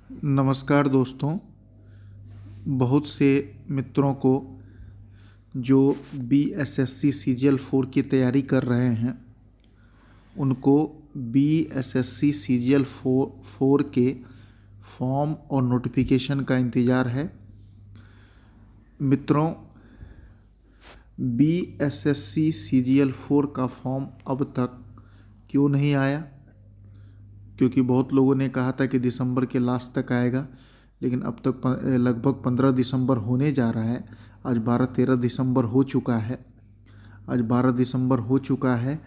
नमस्कार दोस्तों। बहुत से मित्रों को जो BSSC CGL 4 की तैयारी कर रहे हैं उनको BSSC CGL 4 के फॉर्म और नोटिफिकेशन का इंतज़ार है। मित्रों, BSSC CGL 4 का फॉर्म अब तक क्यों नहीं आया? क्योंकि बहुत लोगों ने कहा था कि दिसंबर के लास्ट तक आएगा, लेकिन अब तक लगभग 15 दिसंबर होने जा रहा है। आज 12-13 दिसंबर हो चुका है। आज 12 दिसंबर हो चुका है,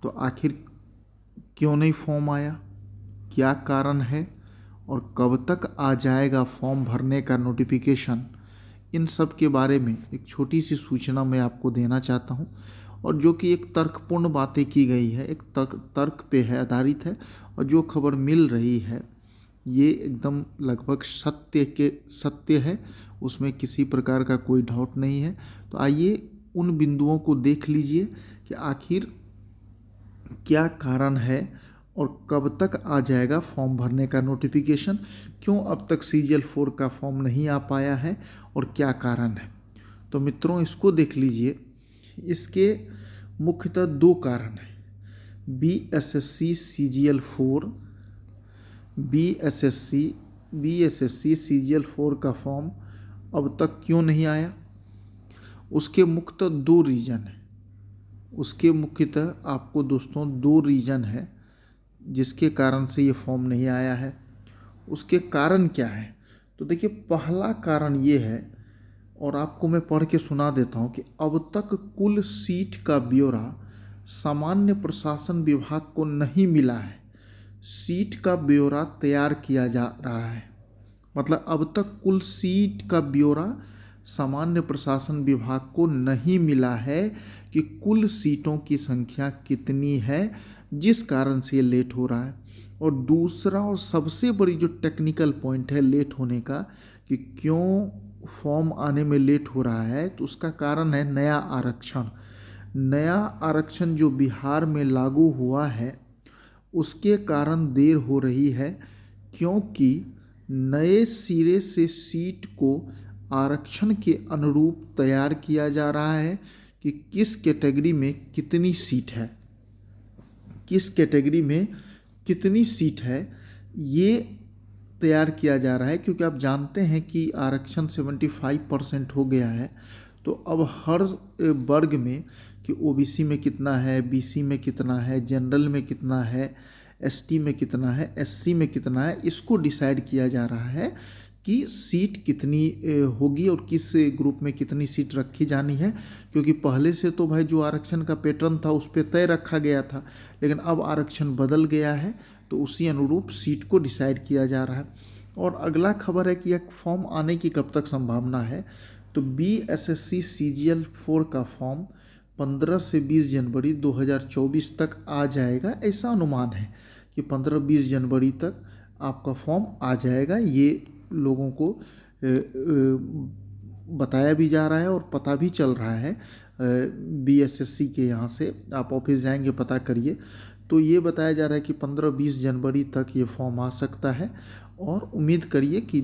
तो आखिर क्यों नहीं फॉर्म आया? क्या कारण है और कब तक आ जाएगा फॉर्म भरने का नोटिफिकेशन? इन सब के बारे में एक छोटी सी सूचना मैं आपको देना चाहता हूँ, और जो कि एक तर्कपूर्ण बातें की गई है, एक तर्क पे है, आधारित है, और जो खबर मिल रही है ये एकदम लगभग सत्य है, उसमें किसी प्रकार का कोई डाउट नहीं है। तो आइए उन बिंदुओं को देख लीजिए कि आखिर क्या कारण है और कब तक आ जाएगा फॉर्म भरने का नोटिफिकेशन, क्यों अब तक CGL 4 का फॉर्म नहीं आ पाया है और क्या कारण है। तो मित्रों, इसको देख लीजिए। इसके मुख्यतः दो कारण हैं। BSSC CGL 4 BSSC CGL 4 का फॉर्म अब तक क्यों नहीं आया? उसके मुख्यतः दो रीज़न है। उसके मुख्यतः आपको दोस्तों दो रीज़न है जिसके कारण से ये फॉर्म नहीं आया है। उसके कारण क्या है? तो देखिए, पहला कारण ये है, और आपको मैं पढ़ के सुना देता हूँ कि अब तक कुल सीट का ब्यौरा सामान्य प्रशासन विभाग को नहीं मिला है। सीट का ब्यौरा तैयार किया जा रहा है। मतलब अब तक कुल सीट का ब्यौरा सामान्य प्रशासन विभाग को नहीं मिला है कि कुल सीटों की संख्या कितनी है, जिस कारण से ये लेट हो रहा है। और दूसरा और सबसे बड़ी जो टेक्निकल पॉइंट है लेट होने का, कि क्यों फॉर्म आने में लेट हो रहा है, तो उसका कारण है नया आरक्षण। नया आरक्षण जो बिहार में लागू हुआ है उसके कारण देर हो रही है, क्योंकि नए सिरे से सीट को आरक्षण के अनुरूप तैयार किया जा रहा है कि किस कैटेगरी में कितनी सीट है, किस कैटेगरी में कितनी सीट है, ये तैयार किया जा रहा है। क्योंकि आप जानते हैं कि आरक्षण 75% हो गया है, तो अब हर वर्ग में कि OBC में कितना है, BC में कितना है, जनरल में कितना है, ST में कितना है, SC में कितना है, इसको डिसाइड किया जा रहा है कि सीट कितनी होगी और किस ग्रुप में कितनी सीट रखी जानी है। क्योंकि पहले से तो भाई जो आरक्षण का पैटर्न था उस पर तय रखा गया था, लेकिन अब आरक्षण बदल गया है, तो उसी अनुरूप सीट को डिसाइड किया जा रहा है। और अगला खबर है कि यह फॉर्म आने की कब तक संभावना है। तो BSSC CGL 4 का फॉर्म 15 से 20 जनवरी 2024 तक आ जाएगा। ऐसा अनुमान है कि 15-20 जनवरी तक आपका फॉर्म आ जाएगा। ये लोगों को बताया भी जा रहा है और पता भी चल रहा है। BSSC के यहाँ से आप ऑफिस जाएंगे, पता करिए, तो ये बताया जा रहा है कि 15-20 जनवरी तक ये फॉर्म आ सकता है। और उम्मीद करिए कि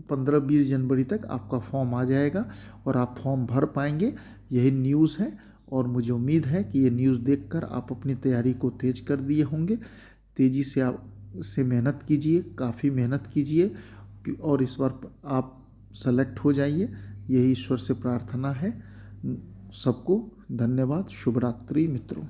15-20 जनवरी तक आपका फॉर्म आ जाएगा और आप फॉर्म भर पाएंगे। यही न्यूज़ है, और मुझे उम्मीद है कि ये न्यूज़ देखकर आप अपनी तैयारी को तेज कर दिए होंगे। तेज़ी से आप मेहनत कीजिए, काफ़ी मेहनत कीजिए, और इस बार आप सेलेक्ट हो जाइए। यही ईश्वर से प्रार्थना है। सबको धन्यवाद। शुभ रात्रि मित्रों।